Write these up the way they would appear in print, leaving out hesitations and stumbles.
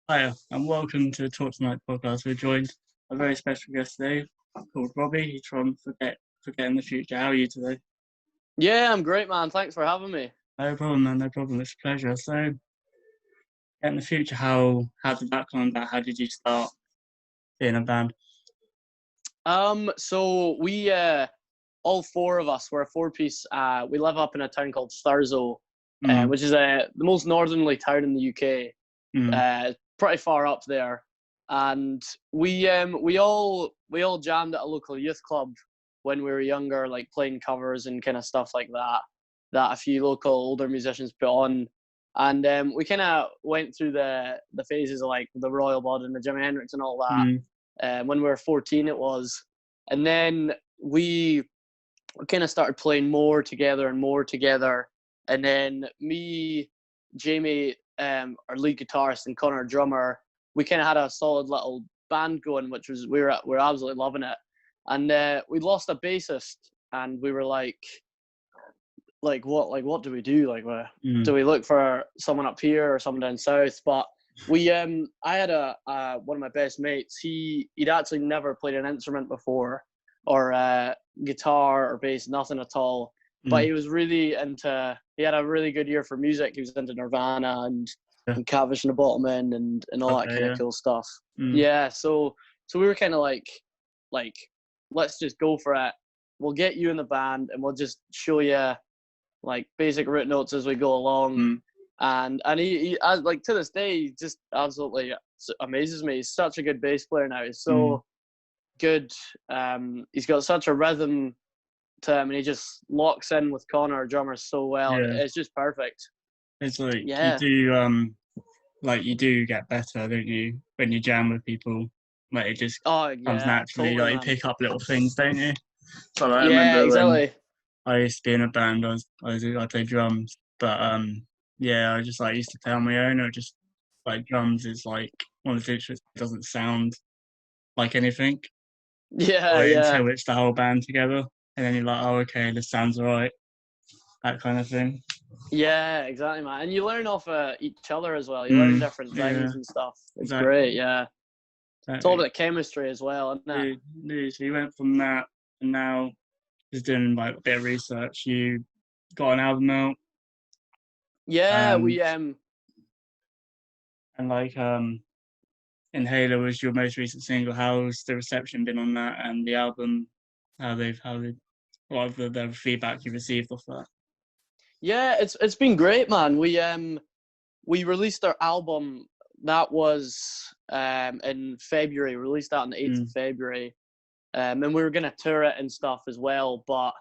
Hi, and welcome to the Talk Tonight podcast. We're joined by a very special guest today called Robbie. He's from Forgetting the Future. How are you today? Yeah, I'm great, man. Thanks for having me. No problem, man. No problem. It's a pleasure. So, in the future, how did that come about? How did you start being a band? So we all four of us, we're a four-piece. We live up in a town called Thurso, Mm, which is the most northerly town in the UK. mm, Pretty far up there, and we all jammed at a local youth club when we were younger, like playing covers and kind of stuff like that. That a few local older musicians put on, and we kind of went through the phases of like the Royal Blood and the Jimi Hendrix and all that. mm, When we were 14, it was, and then we kind of started playing more together and more together, and then me, Jamie, our lead guitarist, and Connor, drummer, we kind of had a solid little band going, which was we were absolutely loving it, and we lost a bassist, and we were like what do we do? mm. Do we look for someone up here or someone down south? But we I had a one of my best mates. He'd actually never played an instrument before, or guitar or bass, nothing at all. But Mm. he was really into. He had a really good ear for music. He was into Nirvana Yeah. and Cavish and the Bottom and all that Okay. kind of Yeah. cool stuff. Mm. Yeah, so we were kind of like let's just go for it. We'll get you in the band and we'll just show you like basic root notes as we go along. Mm. And he like to this day, he just absolutely amazes me. He's such a good bass player now. He's Mm. so good. He's got such a rhythm to him, and he just locks in with Connor, drummer, so well, and Yeah. it's just perfect. It's like Yeah. you do get better, don't you, when you jam with people? Like it just Oh comes yeah, naturally. totally, Like you man. pick up little things, don't you? So like, I Yeah, remember when exactly. I used to be in a band. I played drums, but yeah, I just like used to play on my own. Or just like drums is like one of the instruments that doesn't sound like anything. Yeah, Like yeah. until it's the whole band together, and then you're like, oh okay, this sounds alright. That kind of thing. Yeah, exactly, man. And you learn off each other as well. You learn Mm, different yeah, things and stuff. It's exactly, great, yeah. It's all exactly. about chemistry as well, isn't it? So you went from that, and now just doing like a bit of research. You got an album out, Yeah, and we like Inhaler was your most recent single. How's the reception been on that and the album? What have the feedback you received off that? yeah, it's been great, man. We released our album that was in February. Released that on the 8th of Mm, February. And we were gonna tour it and stuff as well, but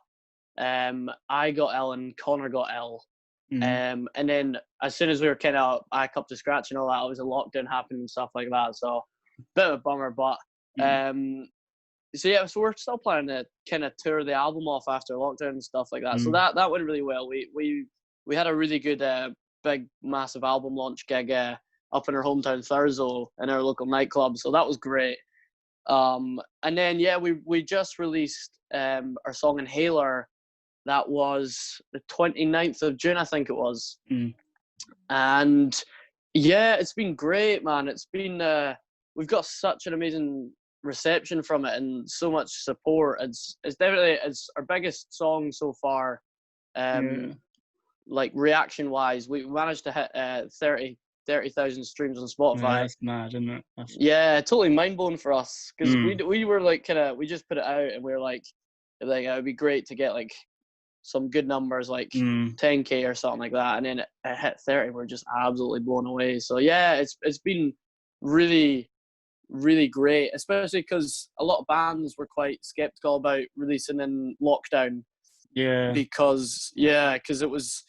I got ill and Connor got ill. mm, And then as soon as we were kind of back up to scratch and all that, it was a lockdown happening and stuff like that. So bit of a bummer, but mm, um, so yeah, so we're still planning to kind of tour the album off after lockdown and stuff like that. So mm, that went really well. We had a really good big massive album launch gig up in our hometown Thurso in our local nightclub. So that was great. And then yeah, we just released our song Inhaler. That was the 29th of June, I think it was. mm. And yeah, it's been great, man. It's been we've got such an amazing reception from it and so much support. It's definitely it's our biggest song so far. Yeah, Like reaction wise, we managed to hit 30,000 streams on yeah, Spotify. that's mad, isn't it? That's, Yeah, totally mind blowing for us because mm, we were like kind of we just put it out and we were like it would be great to get like some good numbers like mm, 10K or something like that, and then it hit 30. We're just absolutely blown away. So yeah, it's been really really great, especially because a lot of bands were quite skeptical about releasing in lockdown yeah, because it was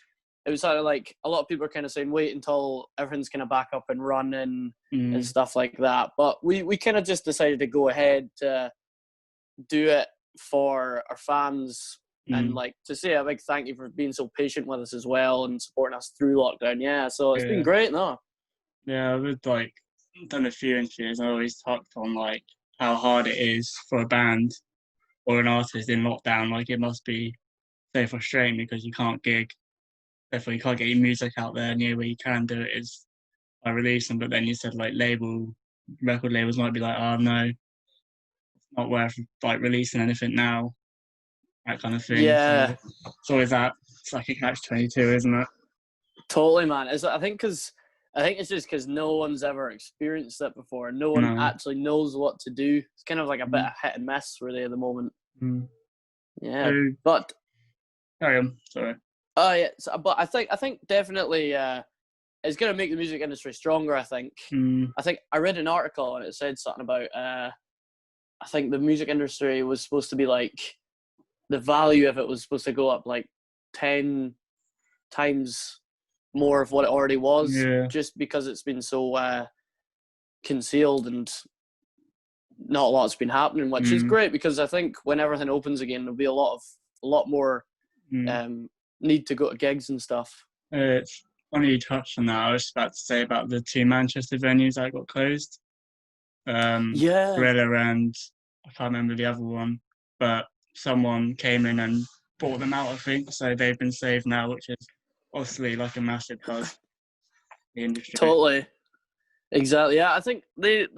sort of like a lot of people are kind of saying wait until everything's kind of back up and running and mm, stuff like that. But we kind of just decided to go ahead to do it for our fans and mm, like to say a big thank you for being so patient with us as well and supporting us through lockdown. Yeah, so it's been yeah, great. No, yeah. I've like done a few interviews. I always talked on like how hard it is for a band or an artist in lockdown. Like it must be so frustrating because you can't gig. Therefore, you can't get your music out there near where you can do it. Is I release them, but then you said like record labels might be like, oh no, it's not worth like releasing anything now, that kind of thing. So Yeah, it's always that. It's like a catch-22, isn't it? totally, man. I think it's just because no one's ever experienced it before. No one No. actually knows what to do. It's kind of like a bit Mm. of hit and miss really at the moment. Mm. Yeah, So but carry on. Sorry. oh yeah, but I think definitely it's going to make the music industry stronger. Mm. I think I read an article and it said something about I think the music industry was supposed to be like the value of it was supposed to go up like 10 times more of what it already was, Yeah. just because it's been so concealed and not a lot's been happening, which is Mm. great because I think when everything opens again, there'll be a lot more Mm. need to go to gigs and stuff. It's funny you touched on that. I was about to say about the two Manchester venues that got closed. Yeah, Gorilla and I can't remember the other one, but someone came in and bought them out, I think. So they've been saved now, which is obviously like a massive buzz in the industry. totally, exactly. Yeah, I think the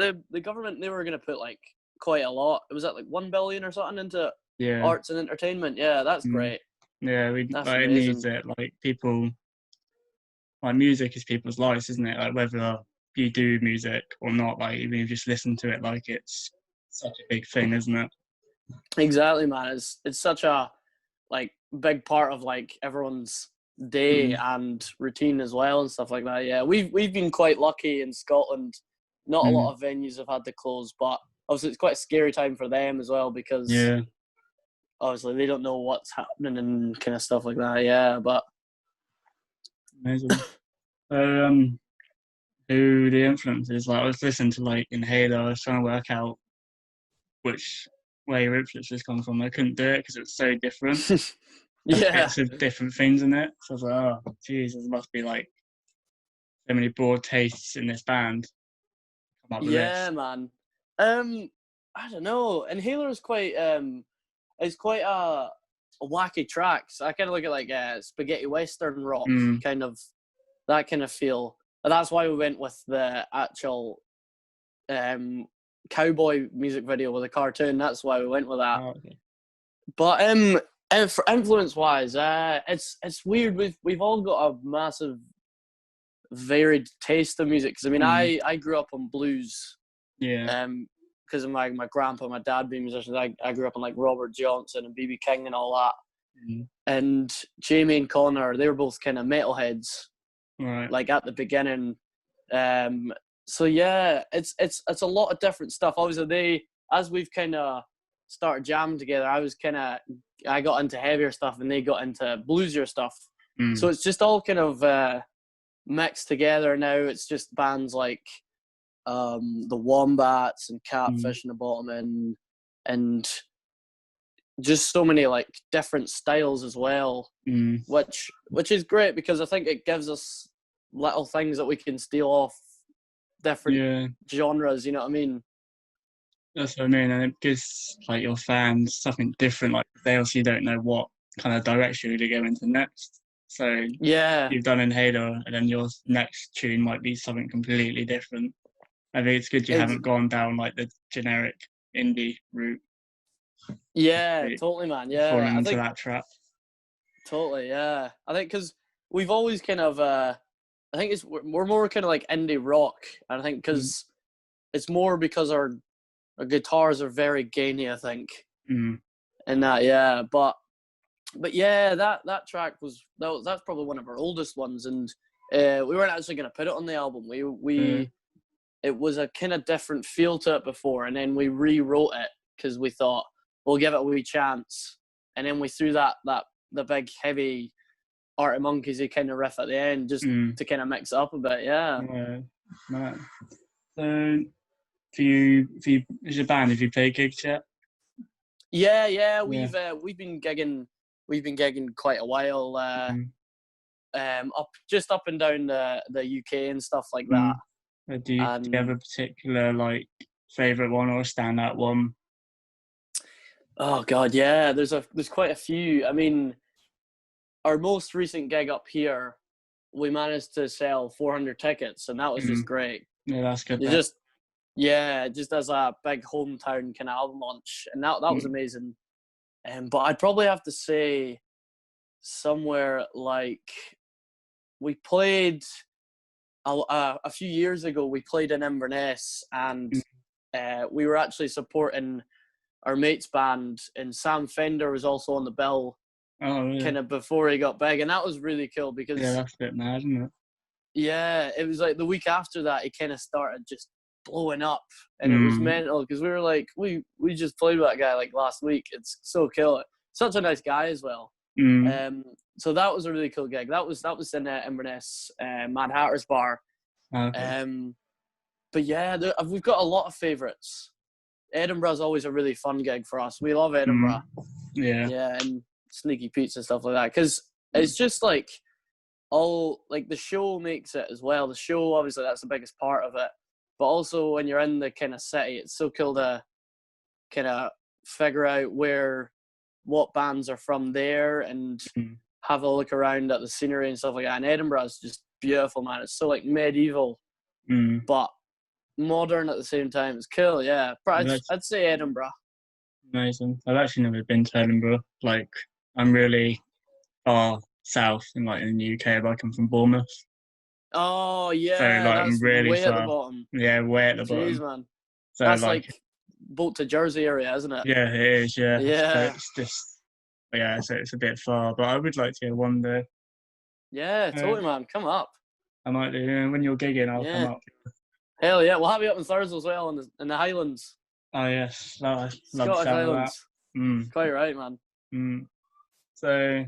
government they were going to put like quite a lot. It was at like 1 billion or something into Yeah. arts and entertainment. Yeah, that's Mm. great. Yeah, That's like, it needs amazing. it. Like people, like music is people's lives, isn't it? Like whether you do music or not, like even if you just listen to it, like it's such a big thing, isn't it? Exactly, man. It's such a like big part of like everyone's day Mm. and routine as well and stuff like that. Yeah, we've been quite lucky in Scotland. Not a Mm. lot of venues have had to close, but obviously it's quite a scary time for them as well because Yeah, obviously they don't know what's happening and kind of stuff like that. Yeah, but amazing. Um, who the influences? Like I was listening to like Inhaler. I was trying to work out which where your influences come from. I couldn't do it because it was so different. There's yeah, bits of different things in it. So I was like, oh, geez, there must be like so many broad tastes in this band. Come up with yeah, this. man. I don't know. Inhaler is quite it's quite a wacky track. So I kind of look at like spaghetti western rock Mm. kind of that kind of feel. And that's why we went with the actual um, cowboy music video with a cartoon. That's why we went with that. Oh, okay. But and for influence wise, it's weird. We've all got a massive varied taste of music. Because I mean, Mm. I grew up on blues. Yeah. Because of my grandpa, my dad being musicians, I grew up on like Robert Johnson and BB King and all that. Mm. And Jamie and Connor, they were both kind of metalheads, Right. like at the beginning. Um, so yeah, it's a lot of different stuff. Obviously, as we've kind of started jamming together, I got into heavier stuff and they got into bluesier stuff. So Mm. it's just all kind of mixed together now. It's just bands like the Wombats and Mm. Catfish and the Bottom and just so many like different styles as well, Mm. which is great because I think it gives us little things that we can steal off different Yeah. genres. You know what I mean? That's what I mean, and it gives like your fans something different. Like they obviously don't know what kind of direction to go into next. So Yeah, you've done Inhaler, and then your next tune might be something completely different. I think it's good you ex- haven't gone down like the generic indie route. yeah, You've totally, man. Yeah, fallen I into think that trap. totally. Yeah, I think because we've always kind of I think we're more kind of like indie rock, and I think Mm. because it's more because our guitars are very gainy. I think Mm. in that, yeah, but yeah, that track that's probably one of our oldest ones, and we weren't actually going to put it on the album. Uh, We it was a kind of different feel to it before, and then we rewrote it because we thought we'll give it a wee chance, and then we threw the big heavy Arctic Monkeys kind of riff at the end just mm. to kind of mix it up a bit. Yeah, Yeah. Right. So for you, as a band, have you played gigs yet? yeah. Yeah. We've been gigging quite a while. Mm. Up and down the UK and stuff like that. Mm. Do you have And a particular like favorite one or a standout one? oh god, yeah, there's quite a few. I mean, our most recent gig up here we managed to sell 400 tickets, and that was just Mm. great. Yeah, that's good. You just just as a big hometown kind of album launch, and that was Mm. amazing. But I'd probably have to say somewhere like we played a few years ago. We played in Inverness, and Mm. we were actually supporting our mate's band, and Sam Fender was also on the bill, Oh, really? kind of before he got big, and that was really cool Yeah, because that's a bit mad, isn't it? it was like the week after that he kind of started just blowing up, and it was Mm. mental because we were like, we just played with that guy like last week. It's so cool. Such a nice guy as well. Mm. So that was a really cool gig. That was in Inverness, Mad Hatter's Bar. Okay. Um, but yeah, we've got a lot of favourites. Edinburgh's always a really fun gig for us. We love Edinburgh. Mm. Yeah. Yeah, and Sneaky Pete's and stuff like that, because it's just like all like the show makes it as well. The show, obviously, that's the biggest part of it. But also when you're in the kind of city, it's so cool to kind of figure out what bands are from there and Mm. have a look around at the scenery and stuff like that. And Edinburgh is just beautiful, man. It's so like medieval, Mm. but modern at the same time. It's cool, yeah. But That's I'd say Edinburgh. amazing. I've actually never been to Edinburgh. Like, I'm really far south in the UK. Like, I'm from Bournemouth, Oh so yeah, like I'm that's really way at the far. bottom. Yeah, way at the Jeez, bottom. man. So That's like, like boat to Jersey area, isn't it? yeah, it is. Yeah, so Yeah. it's just so it's a bit far, but I would like to go one day. Yeah, Uh, totally, man. Come up. I might do. When you're gigging, I'll come Yeah. up. Hell yeah. We'll have you up in Thursday as well in the Highlands. Oh yes, I love the Scottish sound of that. Highlands. Mm. Quite right, man. Mm. So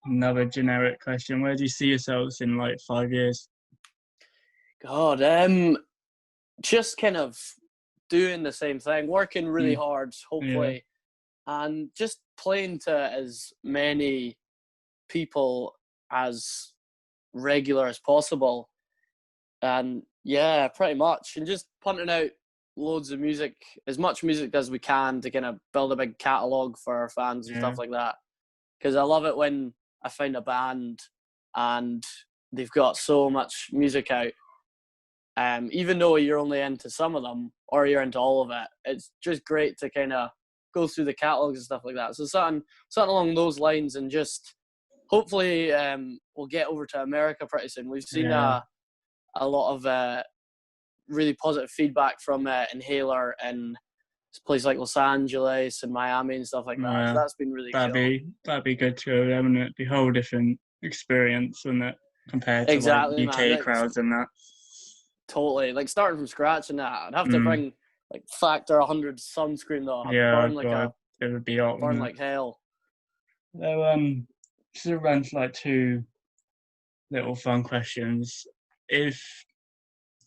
another generic question: where do you see yourselves in like 5 years? God, just kind of doing the same thing, working really Mm. hard, Yeah. hopefully, and just playing to as many people as regular as possible. And yeah, pretty much. And just punting out loads of music, as much music as we can to kind of build a big catalogue for our fans and Yeah. stuff like that. Because I love it when I find a band and they've got so much music out. Even though you're only into some of them or you're into all of it, it's just great to kind of go through the catalogs and stuff like that. So something along those lines, and just hopefully we'll get over to America pretty soon. We've seen Yeah. a lot of really positive feedback from Inhaler in places like Los Angeles and Miami and stuff like that. So Yeah. that's been really cool. That'd be good to go there, wouldn't it? Be a whole different experience, wouldn't it? Compared to like Exactly, man. UK It's crowds and that. totally like starting from scratch and that. I'd have to Mm. bring like factor 100 sunscreen though. I'd Yeah, burn God, it would be hot, burn wouldn't it? like hell. So just to run to like two little fun questions. If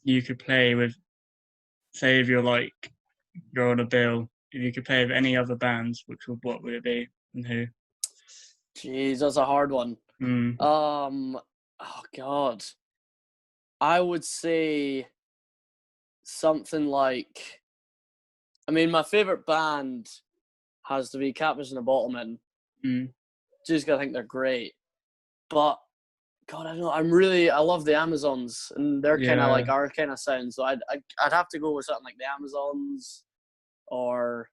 you could play with, say, if you're on a bill, if you could play with any other bands, what would it be and who? Jeez, that's a hard one. Mm. Oh God, I would say something like. I mean, my favorite band has to be Catfish and the Bottlemen. Mm. Just 'cause I think they're great, but God, I don't know. I love the Amazons, and they're kind of Yeah. like our kind of sound. So I'd have to go with something like the Amazons or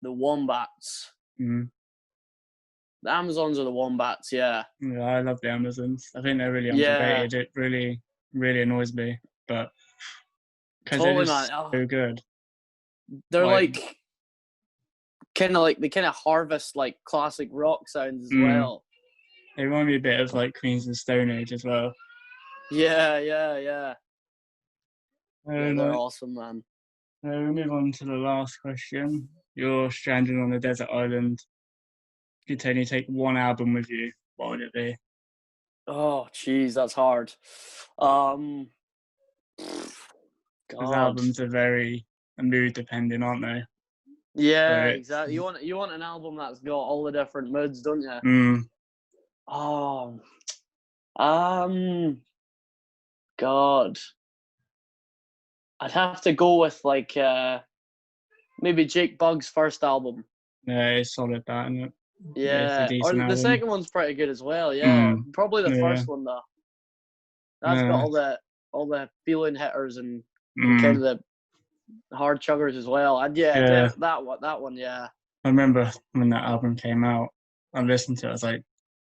the Wombats. Mm. The Amazons or the Wombats, yeah. Yeah, I love the Amazons. I think they're really Yeah, underrated. It really, really annoys me, but because they're totally, man. just Oh, so good. they're Like, like kind of like they kind of harvest like classic rock sounds as mm, well. they remind me a bit of like Queens of the Stone Age as well. Yeah. Yeah, And they're awesome, man. we move on to the last question. You're stranded on a desert island. You could only take one album with you. What would it be? Oh, jeez, that's hard. Um, Because God. albums are very mood dependent, aren't they? So Yeah, it's exactly. You want an album that's got all the different moods, don't you? mm, Oh, um, God. I'd have to go with like maybe Jake Bugg's first album. yeah, it's solid that, isn't it? It's a Yeah, or decent the album. second one's pretty good as well. Yeah, Mm, probably the yeah, first one though. That's got yeah, all the feeling hitters and kind mm, of the hard chuggers as well. And yeah, yeah. that one, yeah. I remember when that album came out, I listened to it. I was like,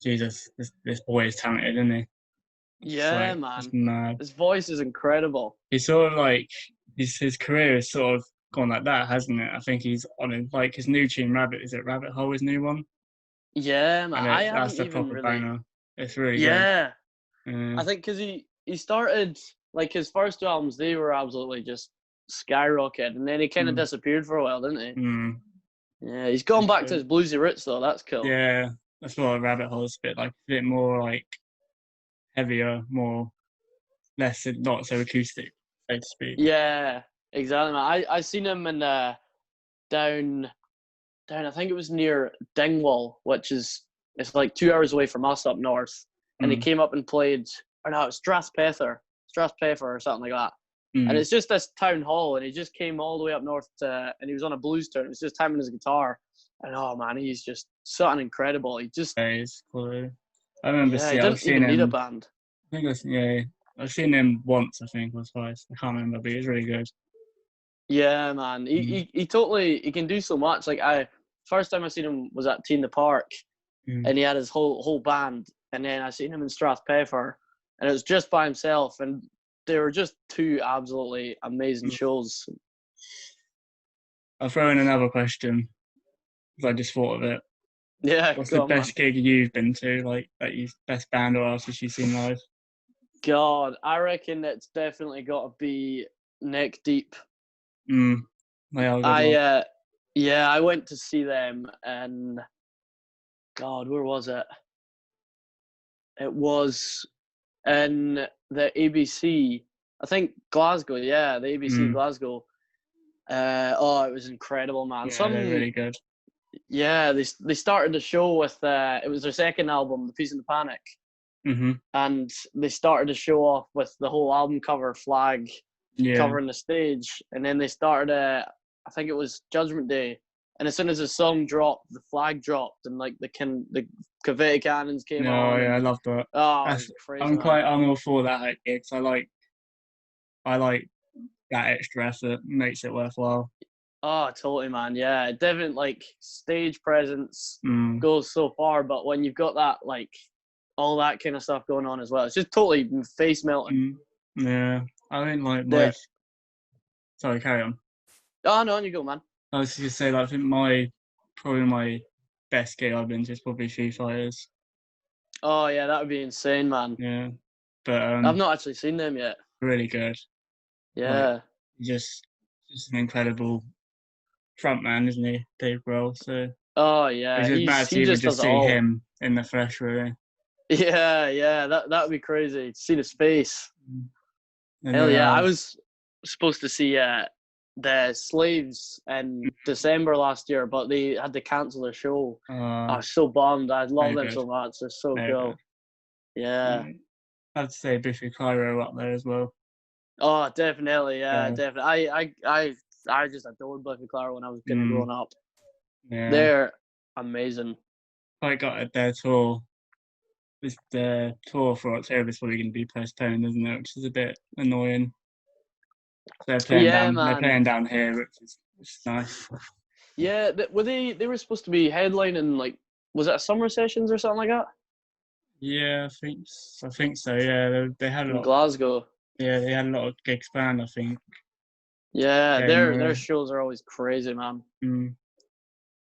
Jesus, this boy is talented, isn't he? It's just Yeah, like it's man. mad. His voice is incredible. He's sort of like his career has sort of gone like that, hasn't it? I think he's on like his new tune, Rabbit. Is it Rabbit Hole? His new one, Yeah, man. and I that's haven't the even proper really. banger. It's really good. Yeah, Yeah. I think because he started like his first two albums, they were absolutely just skyrocketed, and then he kind of Mm, disappeared for a while, didn't he? mm, Yeah, he's gone it's back to good. his bluesy roots though. That's cool. Yeah, that's what a Rabbit Hole is a bit like. A bit more like heavier, more less not so acoustic, so to speak. Yeah, exactly, man. I seen him in down I think it was near Dingwall, which is it's like 2 hours away from us up north. And he Mm, came up and played, or no, it's Strathpether or something like that. And mm. it's just this town hall, and he just came all the way up north and he was on a blues tour. It was just him and his guitar, and oh man, he's just something incredible. He just Days. Cool. I remember yeah, he I've didn't seen even need a him. band. I think yeah, I've seen him once. I think or twice. I can't remember, but he's really good. Yeah, man, Mm, he totally he can do so much. Like I first time I seen him was at Teen the Park, mm, and he had his whole band. And then I seen him in Strathpeffer, and it was just by himself, and they were just two absolutely amazing mm. shows. I'll throw in another question because I just thought of it. Yeah, What's the go on, man. best gig you've been to? Like that you best band or artist you've seen live? God, I reckon it's definitely got to be Neck Deep. Mm, they are a good I one. yeah, I went to see them, and God, where was it? It was in the ABC. I think Glasgow. Yeah, the ABC Mm, Glasgow. Oh, it was incredible, man. yeah, they're Some really good. Yeah, they started the show with it was their second album, The Peace and the Panic, Mhm. and they started the show off with the whole album cover flag Yeah. covering the stage, and then they started I think it was Judgment Day, and as soon as the song dropped, the flag dropped, and like the confetti cannons came No, on, yeah, I and love that. oh, it That's was crazy, man. I'm all for that at gigs. I like that extra effort. Makes it worthwhile. Oh, totally, man. Yeah, definitely. Like stage presence Mm, goes so far, but when you've got that like all that kind of stuff going on as well, it's just totally face melting. mm, yeah. I think like my The sorry, carry on. oh no, on you go, man. I was just gonna say like, I think my probably my best gig I've been to is probably Foo Fighters. Oh yeah, that would be insane, man. Yeah. But I've not actually seen them yet. really good. Like Yeah. just just an incredible front man, isn't he, Dave Grohl? So Oh it's yeah, just mad to he even just just does it see all. him in the flesh, really. Yeah, yeah, that would be crazy to see the space. Mm. And Hell then yeah, I was supposed to see the Slaves in December last year, but they had to cancel their show. I was so bummed. I love they're them good. so much. They're so They're good. cool. Yeah. Mm. I'd say Biffy Clyro up there as well. Oh, definitely. Yeah, Yeah. definitely. I just adored Buffy Clara when I was kind of Mm. growing up. Yeah. They're amazing. I got at their tour. The tour for October is probably going to be postponed, isn't it? Which is a bit annoying. They're playing Yeah, down. They're man. playing down here, which is nice. Yeah, were they were supposed to be headlining like was it a summer sessions or something like that Yeah, I think so. Yeah, they had a in lot. Glasgow? Yeah, they had a lot of gigs planned. I think Yeah, their January. shows are always crazy, man. Mm.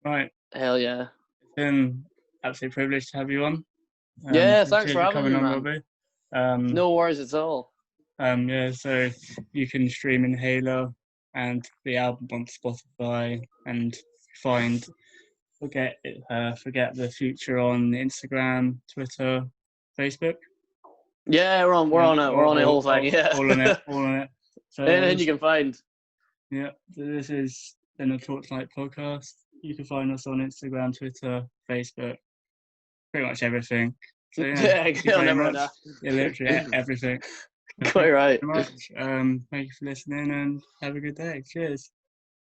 Right. Hell yeah. It's been absolute privilege to have you on. Yeah, So thanks cheers for for having coming me, on, man. Robbie. Um, No worries at all. yeah, so you can stream Inhaler and the album on Spotify and find Forget the Future on Instagram, Twitter, Facebook. Yeah, we're Yeah, on it. We're on the whole thing. Yeah. all on it, all on it. So Anything you can find. yeah, so this is in the Torchlight podcast. You can find us on Instagram, Twitter, Facebook, pretty much everything. So yeah, Yeah, thank you I'll very never much. know. Yeah, literally everything. So Quite thank right. you very much. Thank you for listening and have a good day. Cheers.